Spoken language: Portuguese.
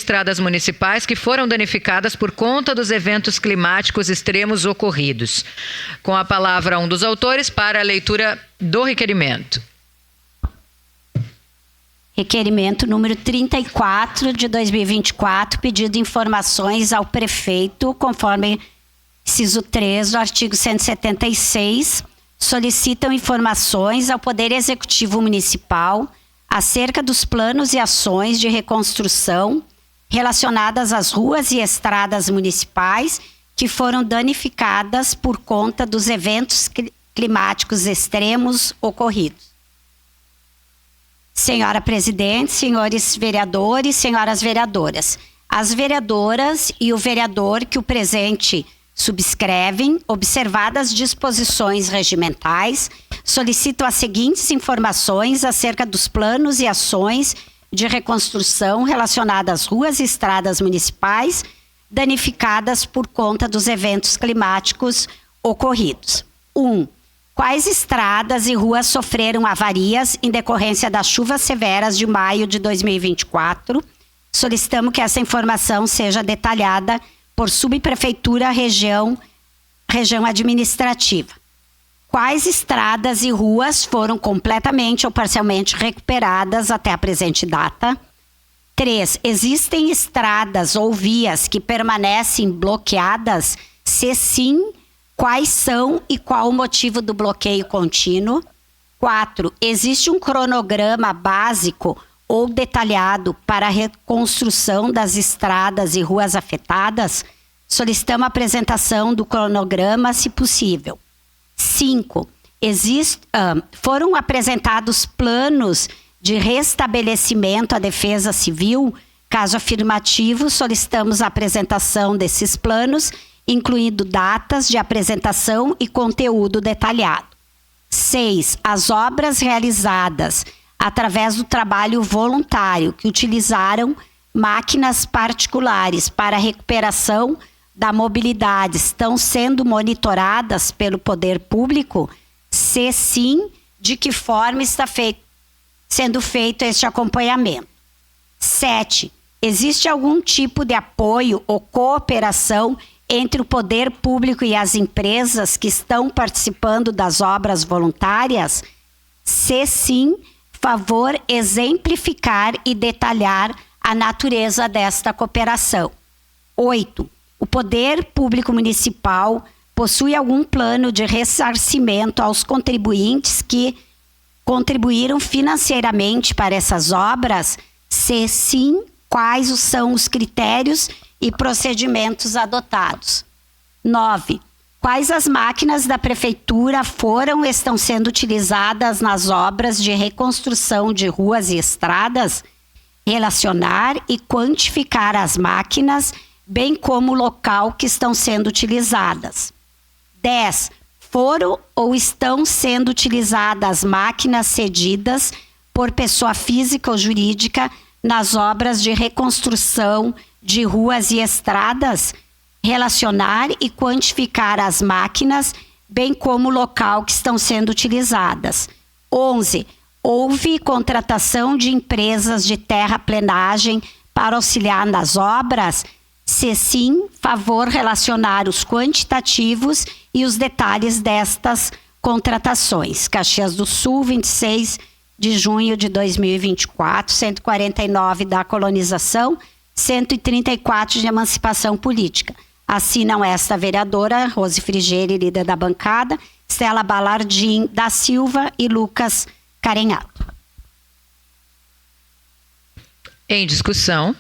estradas municipais que foram danificadas por conta dos eventos climáticos extremos ocorridos. Com a palavra um dos autores para a leitura do requerimento. Requerimento número 34 de 2024, pedido de informações ao prefeito, conforme inciso 3 do artigo 176, solicitam informações ao Poder Executivo Municipal acerca dos planos e ações de reconstrução relacionadas às ruas e estradas municipais que foram danificadas por conta dos eventos climáticos extremos ocorridos. Senhora Presidente, senhores vereadores, senhoras vereadoras, as vereadoras e o vereador que o presente subscrevem, observadas disposições regimentais, solicitam as seguintes informações acerca dos planos e ações de reconstrução relacionadas às ruas e estradas municipais danificadas por conta dos eventos climáticos ocorridos. 1. Quais estradas e ruas sofreram avarias em decorrência das chuvas severas de maio de 2024? Solicitamos que essa informação seja detalhada por subprefeitura, região administrativa. Quais estradas e ruas foram completamente ou parcialmente recuperadas até a presente data? 3. Existem estradas ou vias que permanecem bloqueadas? Se sim, quais são e qual o motivo do bloqueio contínuo? 4. Existe um cronograma básico ou detalhado para a reconstrução das estradas e ruas afetadas? Solicitamos a apresentação do cronograma, se possível. 5. Foram apresentados planos de restabelecimento à Defesa Civil? Caso afirmativo, solicitamos a apresentação desses planos, incluindo datas de apresentação e conteúdo detalhado. 6. As obras realizadas através do trabalho voluntário que utilizaram máquinas particulares para a recuperação da mobilidade estão sendo monitoradas pelo poder público? Se sim, de que forma está sendo feito este acompanhamento? 7. Existe algum tipo de apoio ou cooperação entre o poder público e as empresas que estão participando das obras voluntárias? Se sim, favor exemplificar e detalhar a natureza desta cooperação. 8. O poder público municipal possui algum plano de ressarcimento aos contribuintes que contribuíram financeiramente para essas obras? Se sim, quais são os critérios e procedimentos adotados? 9. Quais as máquinas da prefeitura foram ou estão sendo utilizadas nas obras de reconstrução de ruas e estradas? Relacionar e quantificar as máquinas, bem como o local que estão sendo utilizadas. 10. Foram ou estão sendo utilizadas máquinas cedidas por pessoa física ou jurídica nas obras de reconstrução de ruas e estradas? Relacionar e quantificar as máquinas, bem como o local que estão sendo utilizadas. 11. Houve contratação de empresas de terraplenagem para auxiliar nas obras? Se sim, favor relacionar os quantitativos e os detalhes destas contratações. Caxias do Sul, 26 de junho de 2024, 149 da colonização, 134 de emancipação política. Assinam esta vereadora, Rose Frigerio, líder da bancada, Stella Balardim da Silva e Lucas Carenhato. Em discussão.